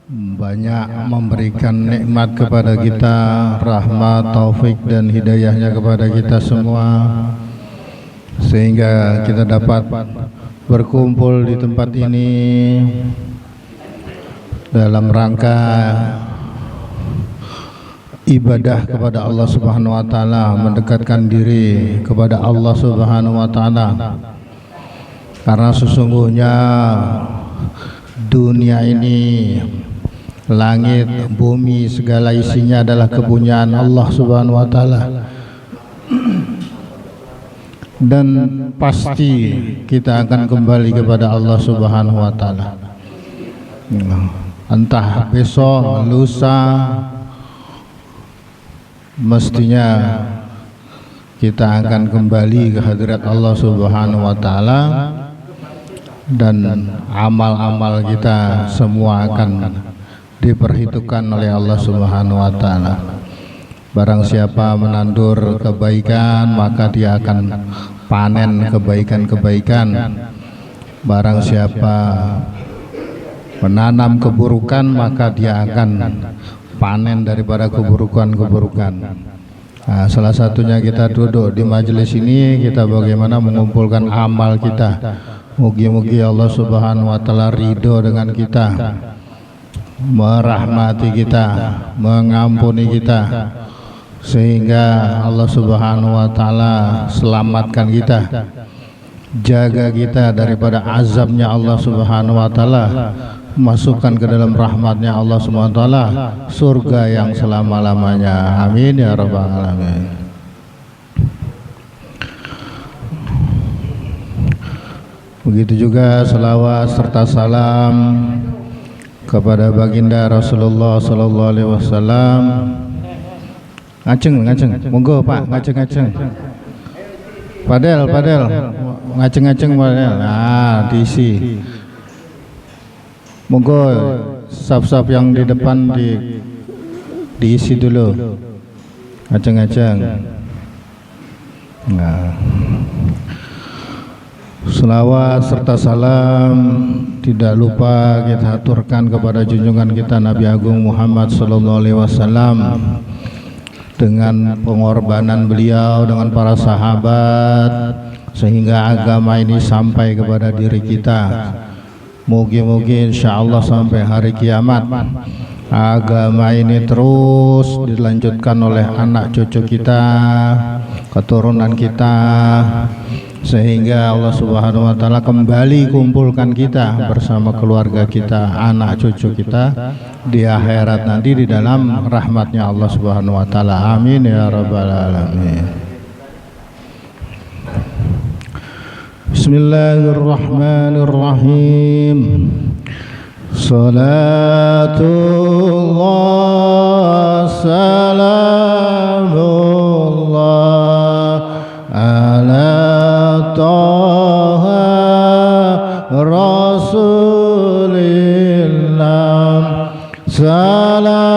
banyak memberikan nikmat kepada kita, rahmat, taufik dan hidayahnya kepada kita semua, sehingga kita dapat berkumpul di tempat ini dalam rangka ibadah kepada Allah Subhanahu wa taala, mendekatkan diri kepada Allah Subhanahu wa taala. Karena sesungguhnya dunia ini, langit, bumi, segala isinya adalah kepunyaan Allah Subhanahu wa taala. Dan pasti kita akan kembali kepada Allah Subhanahu wa taala. Entah besok, lusa, mestinya kita akan kembali ke hadirat Allah Subhanahu wa taala, dan amal-amal kita semua akan diperhitungkan oleh Allah Subhanahu wa taala. Barang siapa menandur kebaikan, maka dia akan panen kebaikan-kebaikan. Barang siapa menanam keburukan, maka dia akan panen daripada keburukan-keburukan. Nah, salah satunya kita duduk di majelis ini, kita bagaimana mengumpulkan amal kita. Mugi-mugi Allah Subhanahu wa taala ridho dengan kita, merahmati kita, mengampuni kita, sehingga Allah Subhanahu wa taala selamatkan kita, jaga kita daripada azabnya Allah Subhanahu wa taala, masukkan ke dalam rahmatnya Allah Subhanahu wa taala, surga yang selama-lamanya. Amin ya rabbal alamin. Begitu juga selawat serta salam kepada baginda Rasulullah sallallahu alaihi wasallam. Ngaceng, monggo Pak, ngaceng. Padel, ngaceng Padel. Nah, diisi. Monggo saf-saf yang di depan diisi dulu. Ngaceng. Nah. Selawat serta salam tidak lupa kita aturkan kepada junjungan kita Nabi Agung Muhammad sallallahu alaihi wasallam, dengan pengorbanan beliau dengan para sahabat sehingga agama ini sampai kepada diri kita. Mugi-mugi insyaallah sampai hari kiamat agama ini terus dilanjutkan oleh anak cucu kita, keturunan kita, sehingga Allah Subhanahu wa taala kembali kumpulkan kita bersama keluarga kita, anak cucu kita di akhirat nanti di dalam rahmatnya Allah Subhanahu wa taala. Amin ya rabbal alamin. Bismillahirrahmanirrahim. Salatullah salamullah ala Taha Rasulillah. Salatullah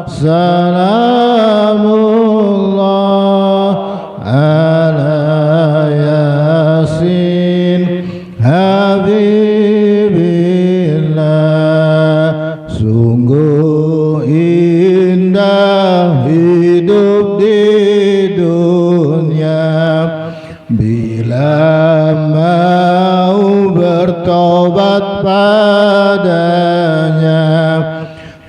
salamullah ala Yasin Habibillah. Sungguh indah hidup di dunia bila mau bertobat padanya.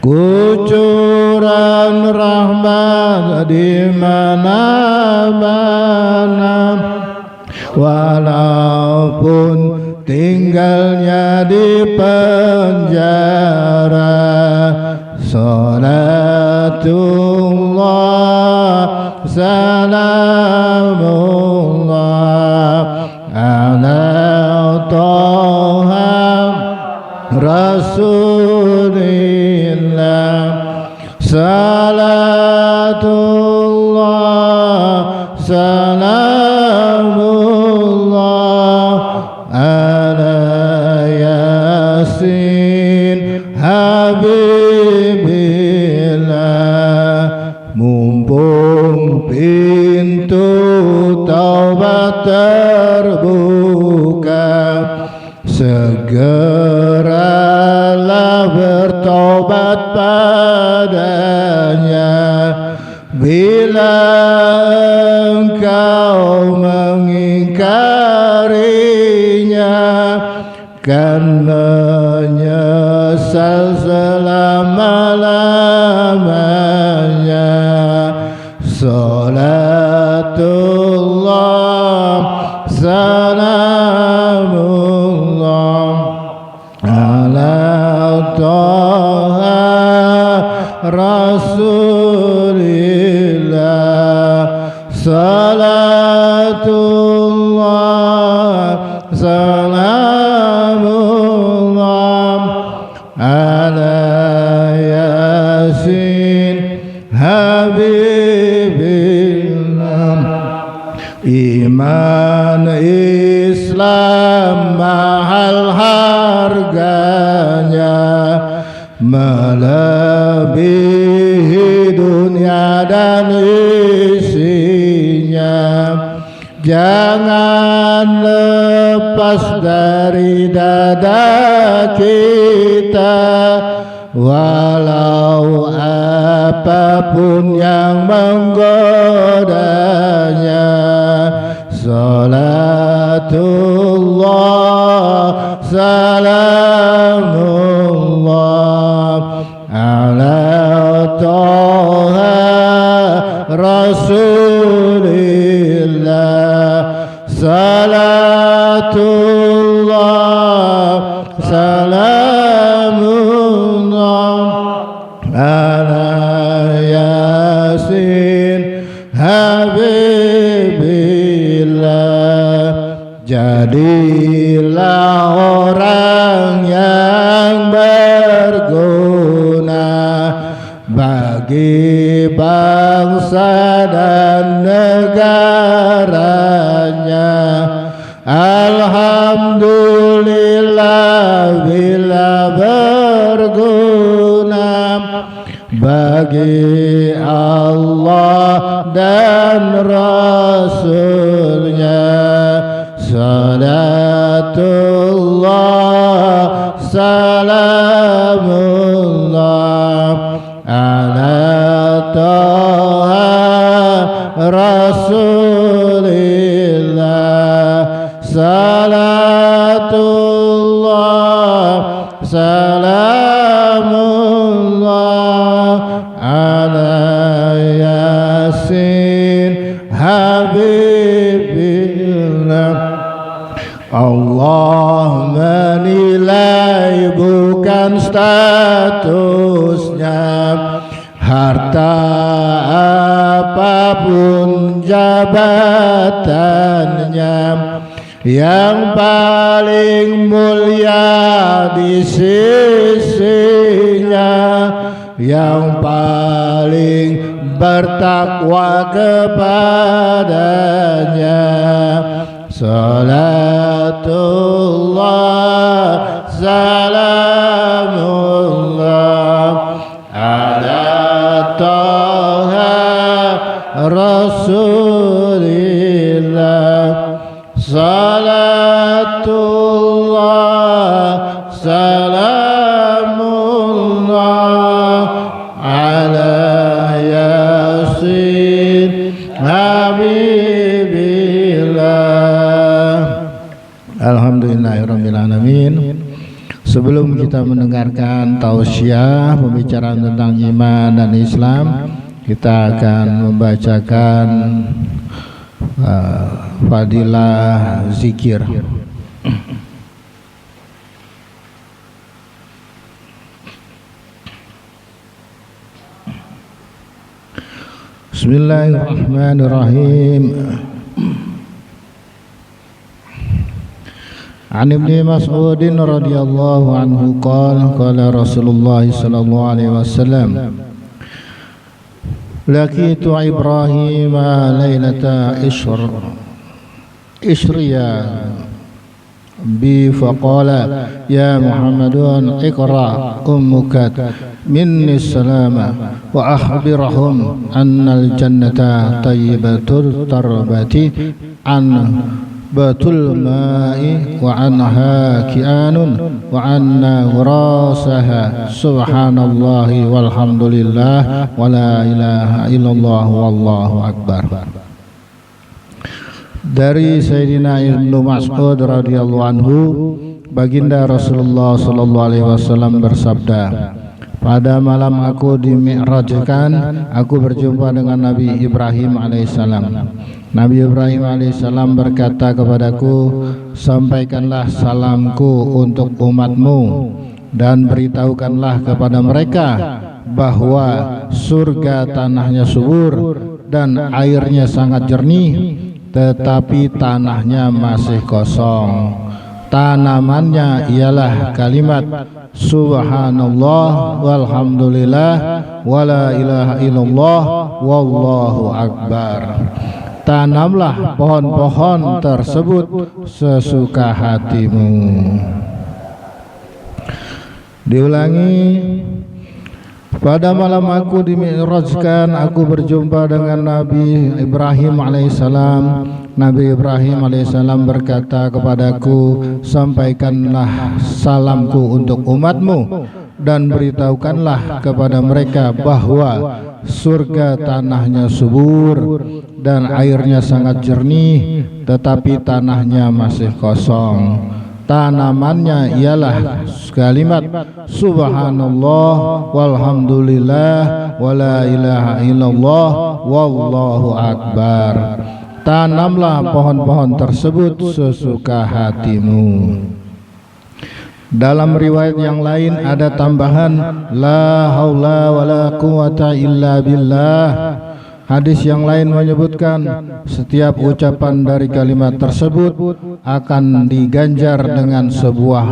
Kucuran rahmat di mana-mana, walaupun tinggalnya di penjara. Salatullah salamullah ala Taha Rasulillah. Salatullah salamullah ala Yasin Habibillah. Mumpung pintu taubat terbuka, segeralah bertobat padanya bila engkau mengingkarinya, kan menyesal selama-lamanya. Salatullah salamullah ala Taha Rasulillah. Salatullah salamullah ala Yasin Habibillah. Iman Islam mahal harganya, melebihi dunia dan isinya. Jangan lepas dari dada kita, walau apapun yang menggodanya. Salatullah salamullah ala Taha Rasulillah. Salatullah salamullah ala Yasin Habibillah. Jadilah orang yang berguna bagi bangsa dan negaranya. Alhamdulillah bila berguna bagi Allah dan Rasulnya. Salatullah salamullah ala Taha Rasulillah. Salatullah salamullah ala Yasin Habibillah. Allah menilai bukan statusnya, harta apapun jabatannya. Yang paling mulia di sisinya, yang paling bertakwa kepadanya. Salatullah salamullah ala Taha Rasulillah. Salatullah salamullah ala Yasin Habibillah. Alhamdulillahirrahmanirrahim. Sebelum kita mendengarkan tausiah pembicaraan tentang iman dan Islam, kita akan membacakan fadilah zikir. Bismillahirrahmanirrahim. An Ibnu Mas'ud radhiyallahu anhu qala qala Rasulullah sallallahu alaihi wasallam laqitu Ibrahim lailata ishriya bi faqala ya Muhammadun iqra ummuka minni salama wa akhbirhum anna al jannata tayyibatul tarbati an batul ma'i wa anha ki'anun wa anna warasaha subhanallahi walhamdulillah wa la ilaha illallah wallahu akbar. Dari Sayyidina Ibnu Mas'ud radhiyallahu anhu, baginda Rasulullah sallallahu alaihi wasallam bersabda, pada malam aku dimi'rajkan, aku berjumpa dengan Nabi Ibrahim alaihissalam. Nabi Ibrahim alaihissalam berkata kepadaku, sampaikanlah salamku untuk umatmu dan beritahukanlah kepada mereka bahwa surga tanahnya subur dan airnya sangat jernih, tetapi tanahnya masih kosong. Tanamannya ialah kalimat subhanallah walhamdulillah wala ilaha illallah wallahu akbar. Tanamlah pohon-pohon tersebut sesuka hatimu. Diulangi, pada malam aku dimi'rajkan, aku berjumpa dengan Nabi Ibrahim alaihissalam. Nabi Ibrahim alaihissalam berkata kepadaku, sampaikanlah salamku untuk umatmu dan beritahukanlah kepada mereka bahwa surga tanahnya subur dan airnya sangat jernih, tetapi tanahnya masih kosong. Tanamannya ialah kalimat subhanallah walhamdulillah wala ilaha illallah wallahu akbar. Tanamlah pohon-pohon tersebut sesuka hatimu. Dalam riwayat yang lain ada tambahan la haula wala quwata illa billah. Hadis yang lain menyebutkan setiap ucapan dari kalimat tersebut akan diganjar dengan sebuah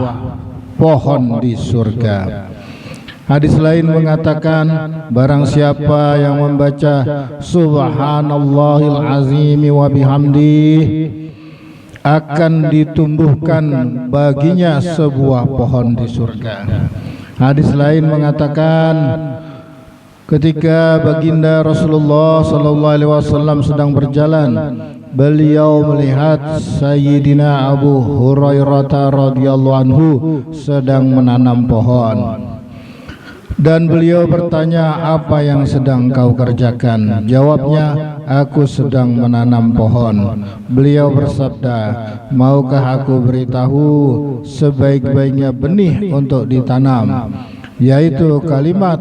pohon di surga. Hadis lain mengatakan, barang siapa yang membaca subhanallahil azimi wa bihamdih, akan ditumbuhkan baginya sebuah pohon di surga. Hadis lain mengatakan, ketika baginda Rasulullah sallallahu alaihi wasallam sedang berjalan, beliau melihat Sayyidina Abu Hurairah radhiyallahu anhu sedang menanam pohon. Dan beliau bertanya, apa yang sedang kau kerjakan? Jawabnya, aku sedang menanam pohon. Beliau bersabda, maukah aku beritahu sebaik-baiknya benih untuk ditanam, yaitu kalimat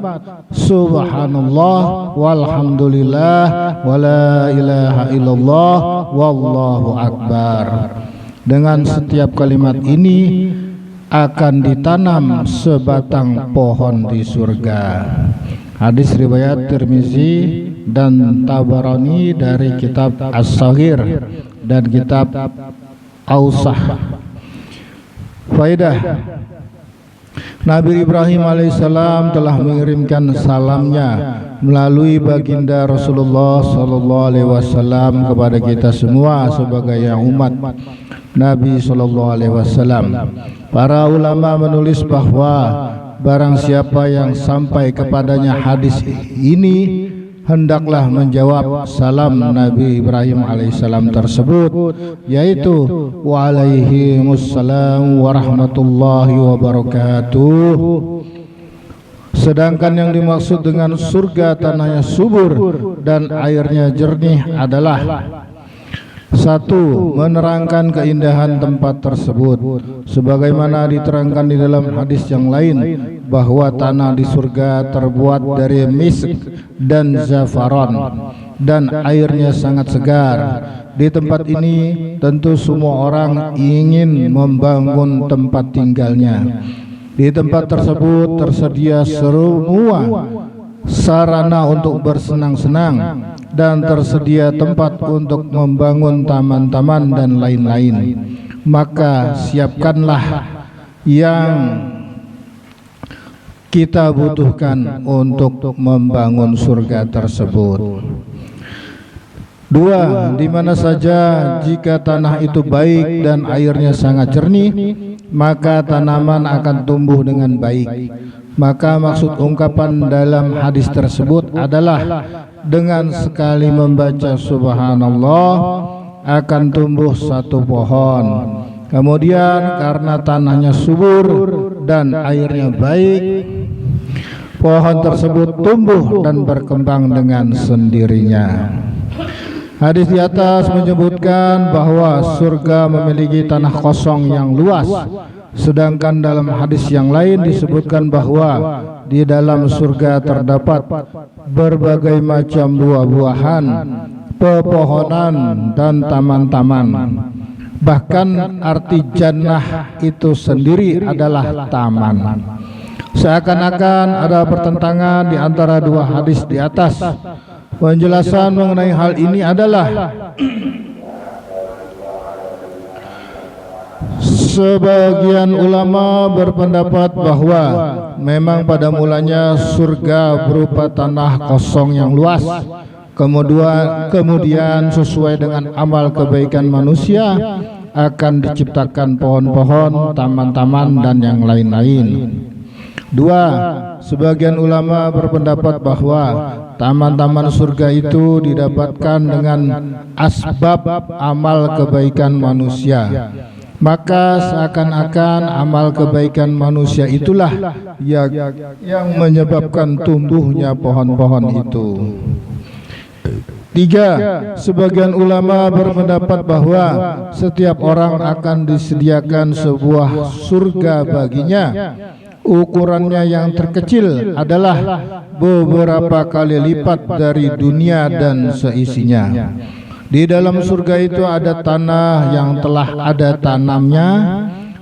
subhanallah walhamdulillah wala ilaha illallah wallahu akbar. Dengan setiap kalimat ini akan ditanam sebatang pohon di surga. Hadis riwayat Tirmizi dan Tabarani dari kitab As-Saghir dan kitab Awsah. Faidah, Nabi Ibrahim alaihissalam telah mengirimkan salamnya melalui baginda Rasulullah sallallahu alaihi wasallam kepada kita semua sebagai umat Nabi sallallahu alaihi wasallam. Para ulama menulis bahwa barang siapa yang sampai kepadanya hadis ini hendaklah menjawab salam Nabi Ibrahim alaihissalam tersebut, yaitu waalaikumsalam warahmatullahi wabarakatuh. Sedangkan yang dimaksud dengan surga tanahnya subur dan airnya jernih adalah: satu, menerangkan keindahan tempat tersebut, sebagaimana diterangkan di dalam hadis yang lain bahwa tanah di surga terbuat dari misk dan zafaran dan airnya sangat segar. Di tempat ini tentu semua orang ingin membangun tempat tinggalnya. Di tempat tersebut tersedia semua sarana untuk bersenang-senang dan tersedia tempat untuk membangun taman-taman dan lain-lain. Maka siapkanlah yang kita butuhkan untuk membangun surga tersebut. Dua, di mana saja jika tanah itu baik dan airnya sangat jernih, maka tanaman akan tumbuh dengan baik. Maka maksud ungkapan dalam hadis tersebut adalah dengan sekali membaca subhanallah akan tumbuh satu pohon. Kemudian karena tanahnya subur dan airnya baik, pohon tersebut tumbuh dan berkembang dengan sendirinya. Hadis di atas menyebutkan bahwa surga memiliki tanah kosong yang luas, sedangkan dalam hadis yang lain disebutkan bahwa di dalam surga terdapat berbagai macam buah-buahan, pepohonan dan taman-taman. Bahkan arti jannah itu sendiri adalah taman. Seakan-akan ada pertentangan di antara dua hadis di atas. Penjelasan mengenai hal ini adalah sebagian ulama berpendapat bahwa memang pada mulanya surga berupa tanah kosong yang luas. Kemudian sesuai dengan amal kebaikan manusia akan diciptakan pohon-pohon, taman-taman dan yang lain-lain. Dua, sebagian ulama berpendapat bahwa taman-taman surga itu didapatkan dengan asbab amal kebaikan manusia. Maka seakan-akan amal kebaikan manusia itulah yang menyebabkan tumbuhnya pohon-pohon itu. Tiga, sebagian ulama berpendapat bahwa setiap orang akan disediakan sebuah surga baginya. Ukurannya yang terkecil adalah beberapa kali lipat dari dunia dan seisinya. Di dalam surga itu ada tanah yang telah ada tanamnya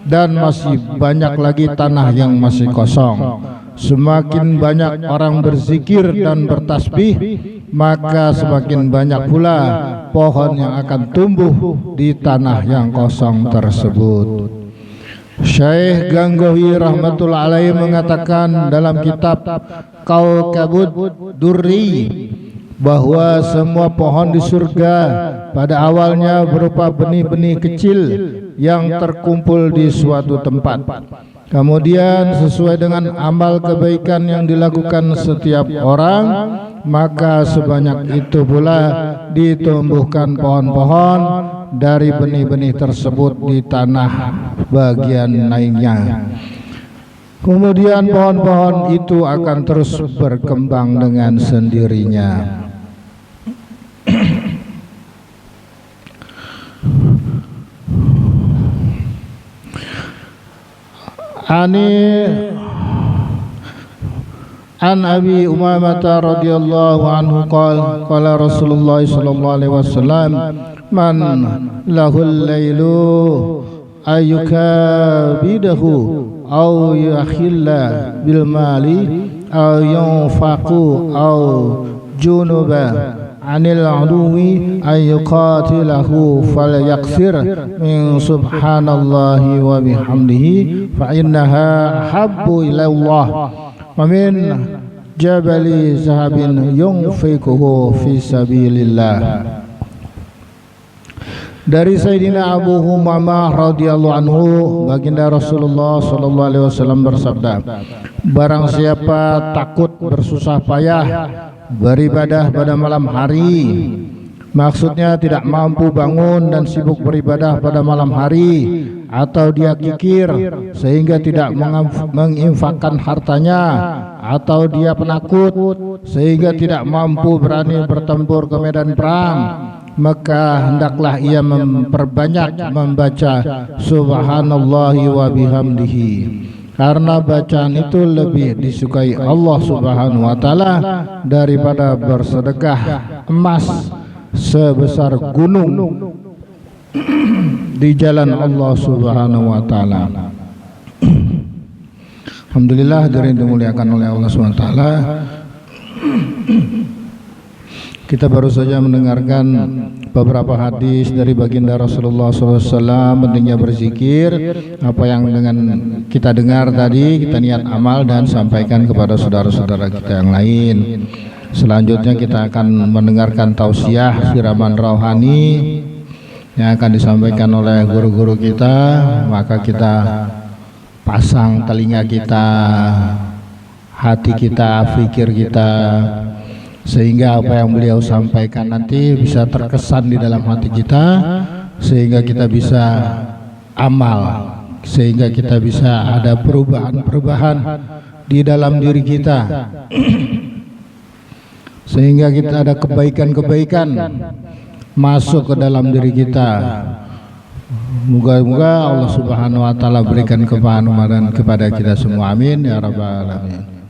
dan masih banyak lagi tanah yang masih kosong. Semakin banyak orang berzikir dan bertasbih, maka semakin banyak pula pohon yang akan tumbuh di tanah yang kosong tersebut. Syekh Ganggohi rahmatullah alaihi mengatakan dalam kitab Kaukabud Durri bahwa semua pohon di surga pada awalnya berupa benih-benih kecil yang terkumpul di suatu tempat. Kemudian sesuai dengan amal kebaikan yang dilakukan setiap orang, maka sebanyak itu pula ditumbuhkan pohon-pohon dari benih-benih tersebut di tanah bagian lainnya. Kemudian pohon-pohon itu akan terus berkembang dengan sendirinya. An Abi Umamah radhiyallahu anhu qala Rasulullah sallallahu alaihi wasallam man lahul lailu ayyukabidahu aw yakhilla bil mali aw yunfaqu aw junuba anil aduwi ayyuqatilahu falyaksir min subhanallahi wa bihamdihi fa innaha habbu ilallah wa min jabali zahabin yunfiquhu fi sabilillah. Dari Sayyidina Abu Umamah radhiyallahu anhu, baginda Rasulullah sallallahu alaihi wasallam bersabda, barang siapa takut bersusah payah beribadah pada malam hari, maksudnya tidak mampu bangun dan sibuk beribadah pada malam hari, atau dia kikir sehingga tidak menginfakkan hartanya, atau dia penakut sehingga tidak mampu berani bertempur ke medan perang, maka hendaklah ia memperbanyak membaca subhanallahi wa bihamdihi, karena bacaan itu lebih disukai Allah subhanahu wa ta'ala daripada bersedekah emas sebesar gunung di jalan Allah subhanahu wa ta'ala. Alhamdulillah, hadirin dimuliakan oleh Allah subhanahu wa ta'ala, kita baru saja mendengarkan beberapa hadis dari baginda Rasulullah SAW, pentingnya berzikir. Apa yang dengan kita dengar tadi, kita niat amal dan sampaikan kepada saudara-saudara kita yang lain. Selanjutnya kita akan mendengarkan tausiah siraman rohani yang akan disampaikan oleh guru-guru kita. Maka kita pasang telinga kita, hati kita, fikir kita, sehingga apa yang beliau sampaikan nanti bisa terkesan di dalam hati kita, sehingga kita bisa amal, sehingga kita bisa ada perubahan-perubahan di dalam diri kita, sehingga kita ada kebaikan-kebaikan masuk ke dalam diri kita. Moga-moga Allah Subhanahu wa taala berikan kepahaman kepada kita semua, amin ya rabbal alamin.